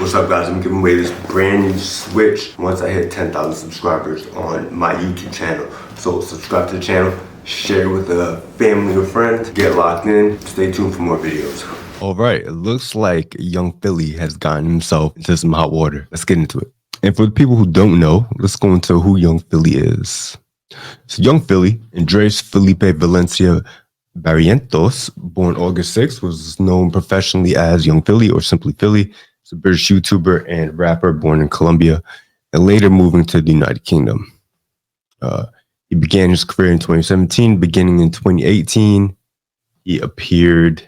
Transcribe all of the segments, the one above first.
What's up, guys? I'm giving away this brand new Switch once I hit 10,000 subscribers on my YouTube channel. So subscribe to the channel, share it with a family or friend, get locked in, stay tuned for more videos. All right, it looks like Young Philly has gotten himself into some hot water. Let's get into it. And for the people who don't know, let's go into who Young Philly is. So Young Philly, Andres Felipe Valencia Barrientos, born August 6th, was known professionally as Young Philly or simply Philly. He's a British YouTuber and rapper born in Colombia and later moving to the United Kingdom. He began his career in 2017. Beginning in 2018, he appeared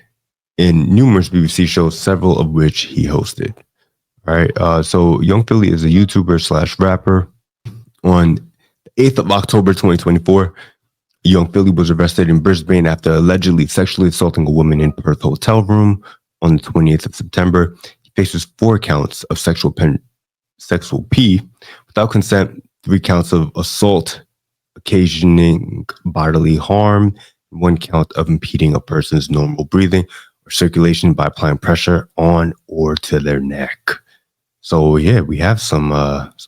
in numerous BBC shows, several of which he hosted. All right, so Young Philly is a YouTuber / rapper. On the 8th of October 2024, Young Philly was arrested in Brisbane after allegedly sexually assaulting a woman in Perth hotel room. On the 28th of September, he faces 4 counts of sexual P without consent, 3 counts of assault occasioning bodily harm, 1 count of impeding a person's normal breathing or circulation by applying pressure on or to their neck. So yeah, we have some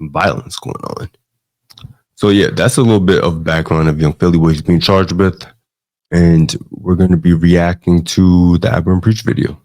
violence going on. So yeah, that's a little bit of background of Young Philly, what he's being charged with, and we're going to be reacting to the Aberrant Preach video.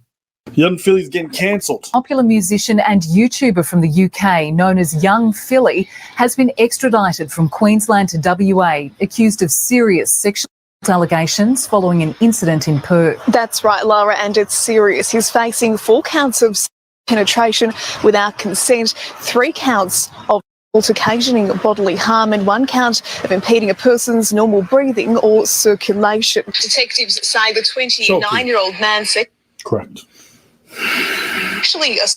Young Philly's getting cancelled. Popular musician and YouTuber from the UK known as Young Philly has been extradited from Queensland to WA, accused of serious sexual allegations following an incident in Perth. That's right, Lara, and it's serious. He's facing 4 counts of penetration without consent, 3 counts of occasioning bodily harm, and 1 count of impeding a person's normal breathing or circulation. Detectives say the 29-year-old man said... Correct.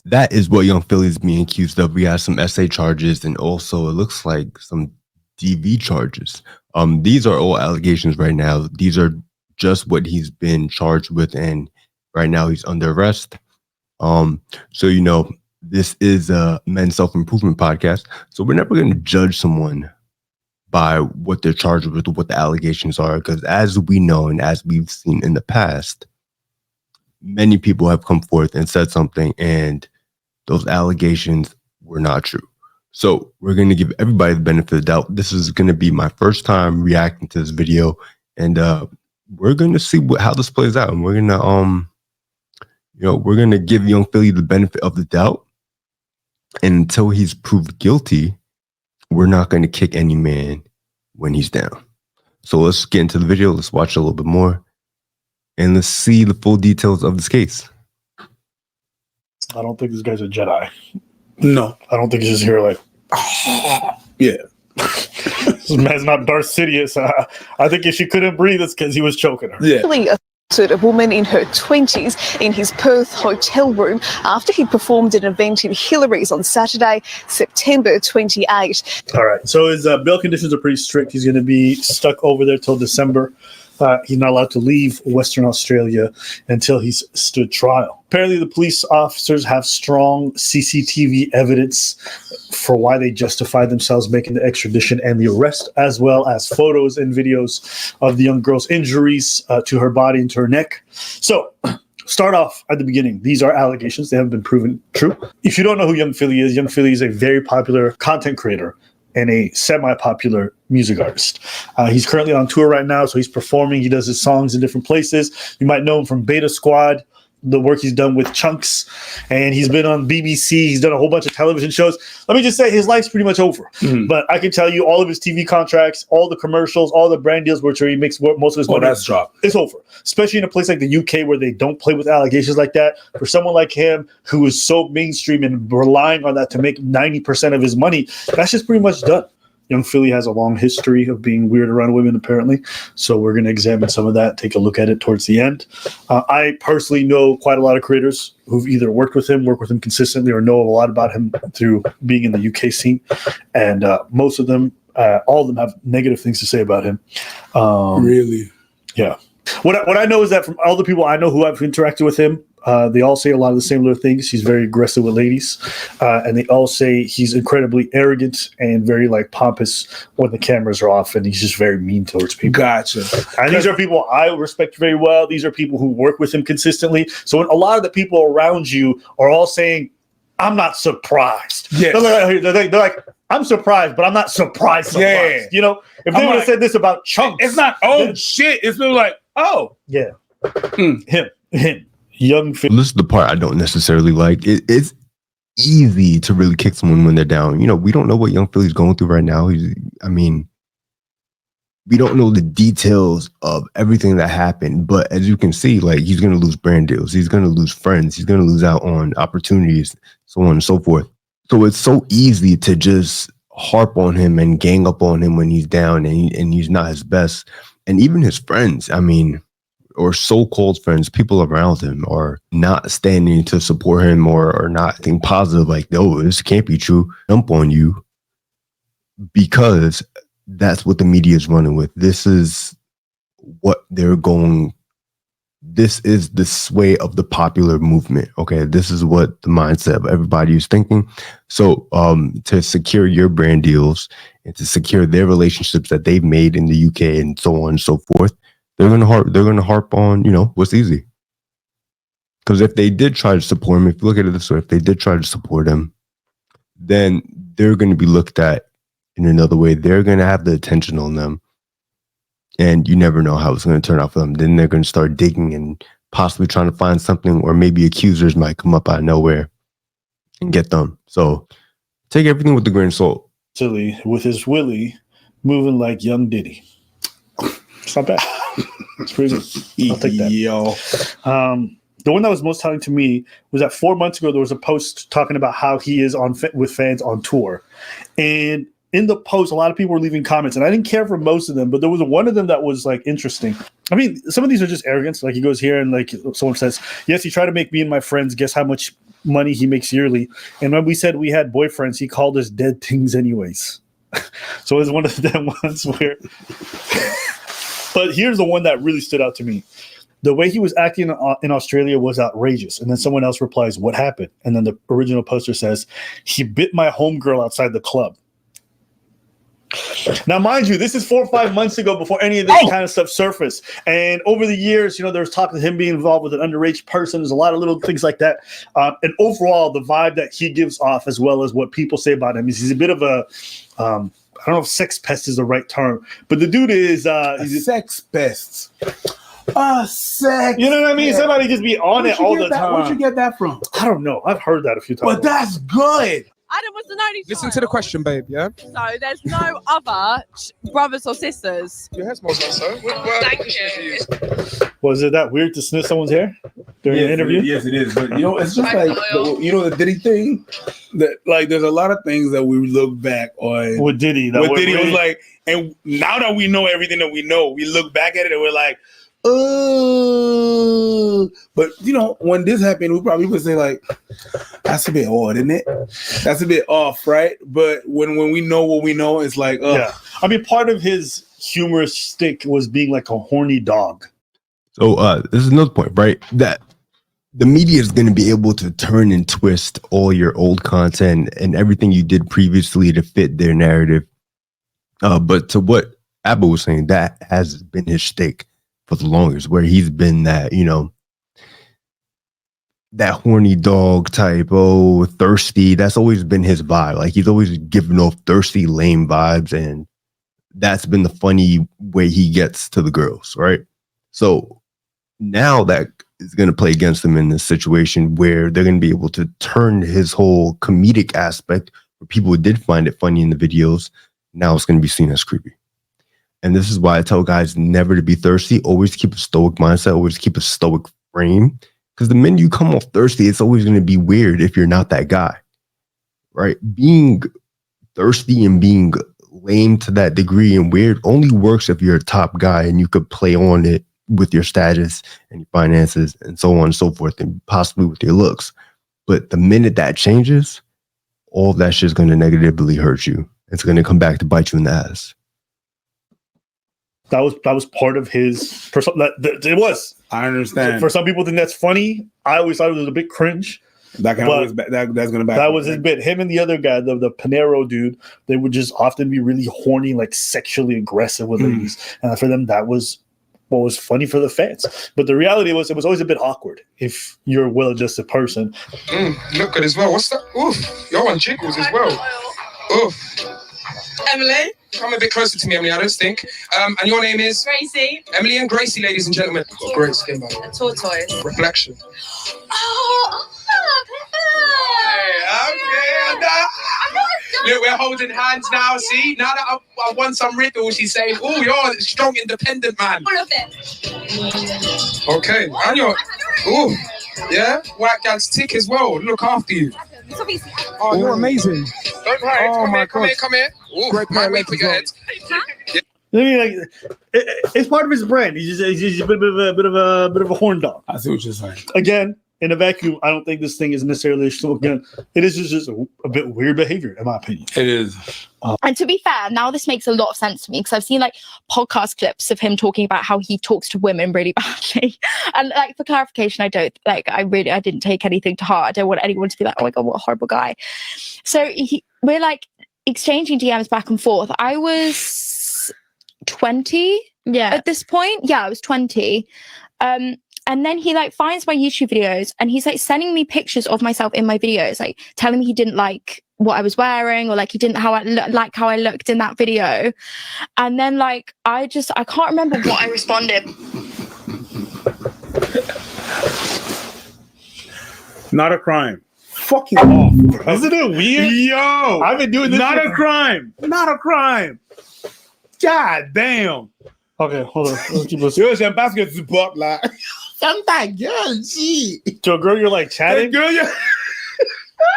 That is what Young Philly is being accused of. We have some SA charges and also it looks like some DV charges. These are all allegations right now. These are just what he's been charged with, and right now he's under arrest. So you know, this is a men's self-improvement podcast, so we're never going to judge someone by what they're charged with or what the allegations are, because as we know and as we've seen in the past, many people have come forth and said something and those allegations were not true. So we're going to give everybody the benefit of the doubt. This is going to be my first time reacting to this video, and we're going to see how this plays out. And we're going to, we're going to give Young Philly the benefit of the doubt. And until he's proved guilty, we're not going to kick any man when he's down. So let's get into the video. Let's watch a little bit more. And let's see the full details of this case. I don't think this guy's a Jedi. No. I don't think he's just here like, Yeah. This man's not Darth Sidious. I think if she couldn't breathe, it's because he was choking her. Yeah. Philly assaulted a woman in her 20s in his Perth hotel room after he performed an event in Hillary's on Saturday, September 28. All right. So his bail conditions are pretty strict. He's going to be stuck over there till December. He's not allowed to leave Western Australia until he's stood trial. Apparently, the police officers have strong CCTV evidence for why they justify themselves making the extradition and the arrest, as well as photos and videos of the young girl's injuries to her body and to her neck. So, start off at the beginning. These are allegations. They haven't been proven true. If you don't know who Young Philly is a very popular content creator and a semi-popular music artist. He's currently on tour right now, so he's performing. He does his songs in different places. You might know him from Beta Squad, the work he's done with Chunks, and he's been on BBC. He's done a whole bunch of television shows. Let me just say, his life's pretty much over. Mm-hmm. But I can tell you, all of his TV contracts, all the commercials, all the brand deals where he makes most of his money, that's dropped. It's over. Especially in a place like the UK where they don't play with allegations like that. For someone like him who is so mainstream and relying on that to make 90% of his money, that's just pretty much done. Young Philly has a long history of being weird around women, apparently. So we're going to examine some of that, take a look at it towards the end. I personally know quite a lot of creators who've either worked with him consistently, or know a lot about him through being in the UK scene. And most of them, all of them have negative things to say about him. Really? Yeah. What I know is that from all the people I know who have interacted with him, they all say a lot of the similar things. He's very aggressive with ladies, and they all say he's incredibly arrogant and very pompous when the cameras are off, and he's just very mean towards people. Gotcha. And these are people I respect very well. These are people who work with him consistently. So when a lot of the people around you are all saying I'm not surprised. Yes. They're like, I'm surprised, but I'm not surprised. Yeah. You know, if they would have said this about Chunks, it's not, shit. It's been like, yeah. Him. Young Philly. This is the part I don't necessarily like. It's easy to really kick someone when they're down. You know, we don't know what young Philly's going through right now. We don't know the details of everything that happened, but as you can see, like, he's going to lose brand deals. He's going to lose friends. He's going to lose out on opportunities, so on and so forth. So it's so easy to just harp on him and gang up on him when he's down and he's not his best. And even his friends, or so-called friends, people around him are not standing to support him or not think positive, like, no, this can't be true. Dump on you, because that's what the media is running with. This is what they're going. This is the sway of the popular movement. Okay, this is what the mindset of everybody is thinking. So, to secure your brand deals and to secure their relationships that they've made in the UK and so on and so forth, they're gonna harp on, what's easy. Because if they did try to support him, if you look at it this way, if they did try to support him, then they're going to be looked at in another way. They're going to have the attention on them, and you never know how it's going to turn out for them. Then they're going to start digging and possibly trying to find something, or maybe accusers might come up out of nowhere and get them. So take everything with a grain of salt. Silly with his Willie moving like young Diddy. It's not bad. It's pretty good. I'll take that. Yo. The one that was most telling to me was that 4 months ago, there was a post talking about how he is with fans on tour. And in the post, a lot of people were leaving comments, and I didn't care for most of them, but there was one of them that was like interesting. I mean, some of these are just arrogance. Like, he goes here and like someone says, yes, he tried to make me and my friends guess how much money he makes yearly. And when we said we had boyfriends, he called us dead things anyways. So it was one of them ones where... But here's the one that really stood out to me. The way he was acting in Australia was outrageous. And then someone else replies, what happened? And then the original poster says, he bit my homegirl outside the club. Now, mind you, this is 4 or 5 months ago before any of this kind of stuff surfaced. And over the years, there was talk of him being involved with an underage person. There's a lot of little things like that. And overall, the vibe that he gives off, as well as what people say about him, is he's a bit of a... I don't know if sex pest is the right term, but the dude is... he's a sex pest. Sex. You know what I mean? Somebody just be on it all the time. Where'd you get that from? I don't know. I've heard that a few times. But that's good. Adam was an only child. Listen to the question, babe, yeah? So there's no other brothers or sisters. Your hair smells nice, sir. Thank you. Was it that weird to sniff someone's hair during an interview? Yes, it is. But, it's just like, the Diddy thing. That, like, there's a lot of things that we look back on. With Diddy. Diddy was like, and now that we know everything that we know, we look back at it and we're like, oh. But, when this happened, we probably would say, like, that's a bit odd, isn't it? That's a bit off, right? But when we know what we know, it's like, yeah. I mean, part of his humorous stick was being like a horny dog. So this is another point, right? That the media is going to be able to turn and twist all your old content and everything you did previously to fit their narrative. But to what Abba was saying, that has been his shtick for the longest, where he's been that, that horny dog type, thirsty. That's always been his vibe. Like, he's always given off thirsty, lame vibes, and that's been the funny way he gets to the girls, right? So now that is going to play against him in this situation where they're going to be able to turn his whole comedic aspect, where people did find it funny in the videos, now it's going to be seen as creepy. And this is why I tell guys never to be thirsty. Always keep a stoic mindset. Always keep a stoic frame. Because the minute you come off thirsty, it's always going to be weird if you're not that guy, right? Being thirsty and being lame to that degree and weird only works if you're a top guy and you could play on it with your status and your finances and so on and so forth, and possibly with your looks. But the minute that changes, all of that shit is going to negatively hurt you. It's going to come back to bite you in the ass. That was part of his it was. I understand. For some people think that's funny. I always thought it was a bit cringe. That can always that's gonna back. That was his bit. Him and the other guy, the Panero dude, they would just often be really horny, like sexually aggressive with ladies. And for them, that was what was funny for the fans. But the reality was, it was always a bit awkward if you're a well-adjusted person. Look good as well. What's that? Oof, you're on jiggles as well. Oof. Emily, come a bit closer to me, Emily. I don't think. And your name is Gracie. Emily and Gracie, ladies and gentlemen. Got great skin, by the way. A tortoise. Reflection. Oh, Look, we're holding hands now. See, now that I won some riddles, she's saying, "Oh, you're a strong, independent man." all of it. Okay, and you're, oh, yeah, white gals tick as well. Look after you. It's obviously. Oh, You're amazing. Don't hide. Oh, my Come here. Ooh, Great mind me, player, put your as head. I mean, like, it's part of his brand. He's a bit of a horn dog. I see what you're saying. Again, in a vacuum, I don't think this thing is necessarily a slogan. It is just a bit weird behavior, in my opinion. It is. And to be fair, now this makes a lot of sense to me because I've seen like podcast clips of him talking about how he talks to women really badly. And like for clarification, I didn't take anything to heart. I don't want anyone to be like, oh my God, what a horrible guy. So we're like exchanging DMs back and forth. I was 20 at this point. Yeah, I was 20. And then he like finds my YouTube videos and he's like sending me pictures of myself in my videos, like telling me he didn't like what I was wearing or like he didn't how I looked in that video. And then like I can't remember what I responded. Not a crime. Fucking off, bro. Isn't it weird? Yo, I've been doing this. Not a crime. Not a crime. God damn. Okay, hold on. Let's keep listening. Yo, c'est parce que tu portes là. Ferme ta gueule, G. To a girl you're like chatting? Girl,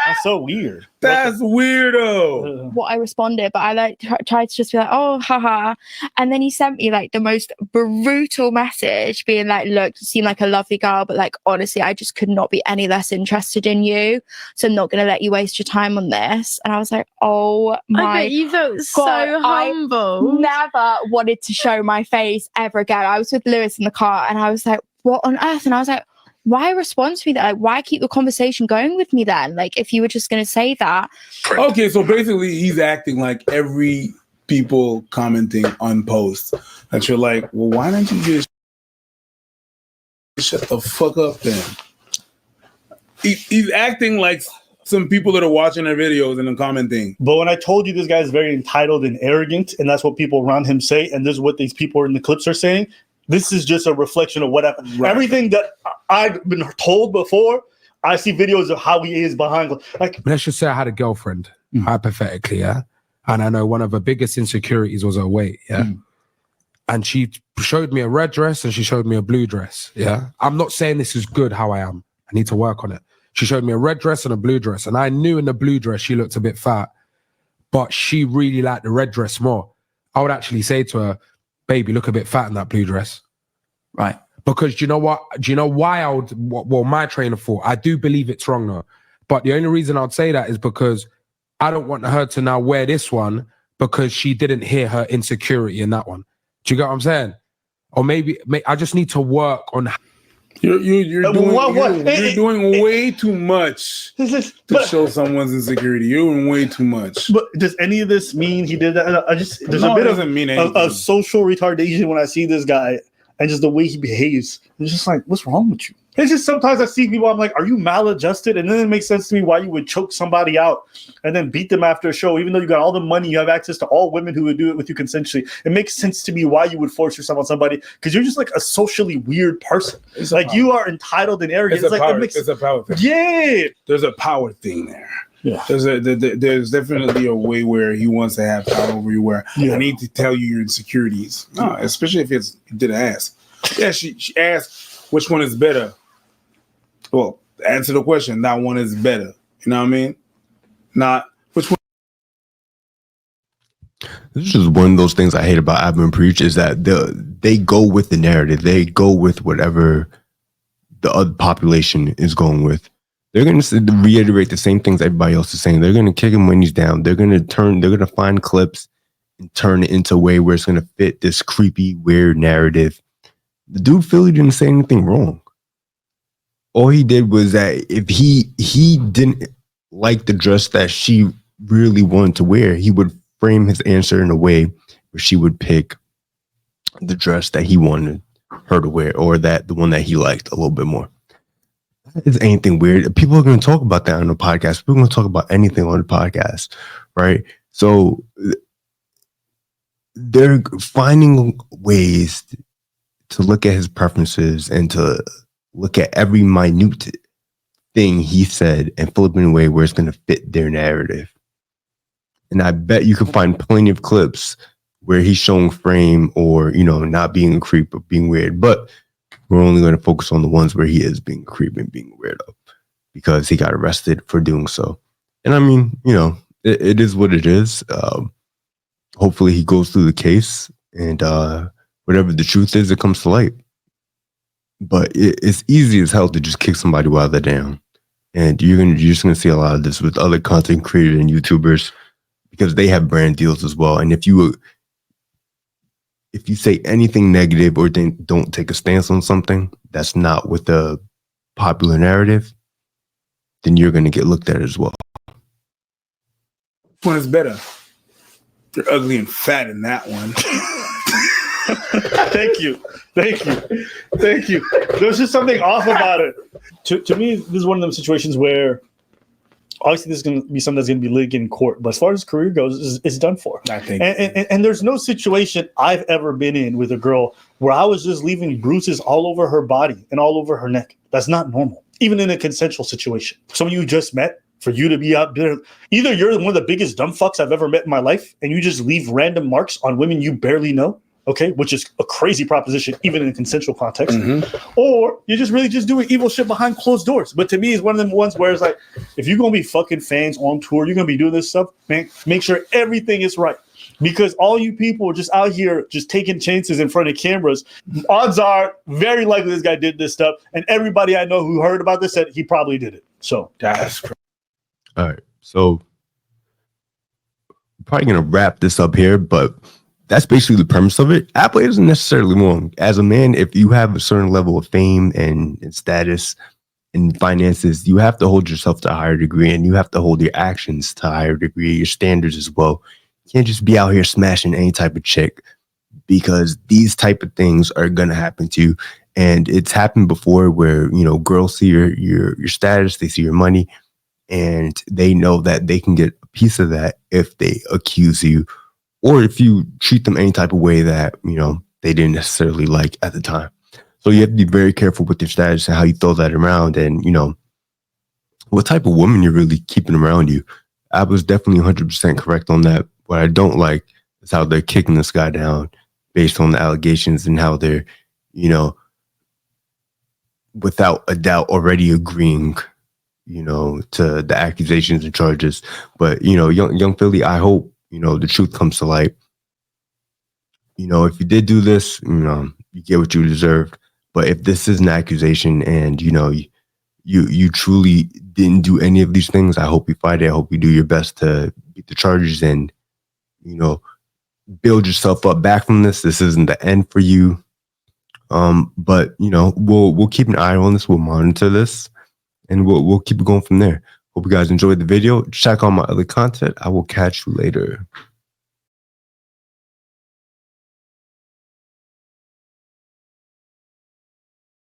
That's so weird. That's weirdo. What I responded, but I like tried to just be like, oh, haha. And then he sent me like the most brutal message being like, look, you seem like a lovely girl, but like, honestly, I just could not be any less interested in you. So I'm not going to let you waste your time on this. And I was like, oh my bet you felt God, so humble. I never wanted to show my face ever again. I was with Lewis in the car and I was like, what on earth? And I was like, why respond to me that? Like, why keep the conversation going with me then? Like, if you were just going to say that. Okay, so basically he's acting like every people commenting on posts that you're like, well, why don't you just shut the fuck up then? He's acting like some people that are watching their videos and then commenting. But when I told you this guy is very entitled and arrogant, and that's what people around him say, and this is what these people in the clips are saying, this is just a reflection of what happened. Right. Everything that I've been told before, I see videos of how he is behind. Like, let's just say I had a girlfriend, hypothetically, yeah? And I know one of her biggest insecurities was her weight, yeah? And she showed me a red dress and she showed me a blue dress, yeah? I'm not saying this is good how I am. I need to work on it. She showed me a red dress and a blue dress. And I knew in the blue dress she looked a bit fat, but she really liked the red dress more. I would actually say to her, baby, look a bit fat in that blue dress. Right. Because do you know what? Do you know why I would, well, my train of thought, I do believe it's wrong though. But the only reason I'd say that is because I don't want her to now wear this one because she didn't hear her insecurity in that one. Do you get what I'm saying? Or maybe I just need to work on. You're doing way too much to show someone's insecurity. You're doing way too much. But does any of this mean he did that? There's a bit of social retardation when I see this guy and just the way he behaves. It's just like, what's wrong with you? It's just sometimes I see people, I'm like, are you maladjusted? And then it makes sense to me why you would choke somebody out and then beat them after a show, even though you got all the money, you have access to all women who would do it with you consensually. It makes sense to me why you would force yourself on somebody because you're just like a socially weird person. It's like you are entitled and arrogant. It's a power thing. Yeah. There's a power thing there. Yeah. There's definitely a way where he wants to have power over you where I need to tell you your insecurities. No, especially if he didn't ask. Yeah, she asked which one is better. Well, answer the question, that one is better. You know what I mean? Not which one. This is just one of those things I hate about Admin Preach is that they go with the narrative. They go with whatever the other population is going with. They're going to reiterate the same things everybody else is saying. They're going to kick him when he's down. They're going to find clips and turn it into a way where it's going to fit this creepy, weird narrative. The dude Philly didn't say anything wrong. All he did was that if he didn't like the dress that she really wanted to wear, he would frame his answer in a way where she would pick the dress that he wanted her to wear, or that the one that he liked a little bit more. Is anything weird? People are going to talk about that on the podcast. People are going to talk about anything on the podcast, right? So they're finding ways to look at his preferences and to look at every minute thing he said and flip it in a way where it's going to fit their narrative. And I bet you can find plenty of clips where he's showing frame or, not being a creep or being weird. But we're only going to focus on the ones where he is being a creep and being a weirdo because he got arrested for doing so. And I mean, it is what it is. Hopefully he goes through the case and whatever the truth is, it comes to light. But it's easy as hell to just kick somebody while they're down. And you're just going to see a lot of this with other content creators and YouTubers because they have brand deals as well. And if you say anything negative or don't take a stance on something that's not with the popular narrative, then you're going to get looked at as well. Which one is better? You're ugly and fat in that one. Thank you. There's just something off about it. To me, this is one of those situations where obviously this is going to be something that's going to be litigated in court. But as far as his career goes, it's done for. I think. And there's no situation I've ever been in with a girl where I was just leaving bruises all over her body and all over her neck. That's not normal, even in a consensual situation. Someone you just met, for you to be out there, either you're one of the biggest dumb fucks I've ever met in my life, and you just leave random marks on women you barely know, okay, which is a crazy proposition, even in a consensual context, or you're just really just doing evil shit behind closed doors. But to me, it's one of them ones where it's like, if you're going to be fucking fans on tour, you're going to be doing this stuff, man, make sure everything is right. Because all you people are just out here just taking chances in front of cameras. Odds are very likely this guy did this stuff. And everybody I know who heard about this said he probably did it. So That's crazy. All right. So I'm probably going to wrap this up here, but that's basically the premise of it. Apple isn't necessarily wrong. As a man, if you have a certain level of fame and status and finances, you have to hold yourself to a higher degree, and you have to hold your actions to a higher degree, your standards as well. You can't just be out here smashing any type of chick, because these type of things are going to happen to you. And it's happened before where, girls see your status, they see your money, and they know that they can get a piece of that if they accuse you or if you treat them any type of way that, they didn't necessarily like at the time. So you have to be very careful with your status and how you throw that around, and, what type of woman you're really keeping around you. I was definitely 100% correct on that. What I don't like is how they're kicking this guy down based on the allegations and how they're, without a doubt already agreeing to the accusations and charges. But, young Philly, I hope, the truth comes to light. If you did do this, you get what you deserved. But if this is an accusation and, you truly didn't do any of these things, I hope you fight it. I hope you do your best to beat the charges and, build yourself up back from this. This isn't the end for you. But, we'll keep an eye on this. We'll monitor this. And we'll keep it going from there. Hope you guys enjoyed the video. Check out my other content. I will catch you later.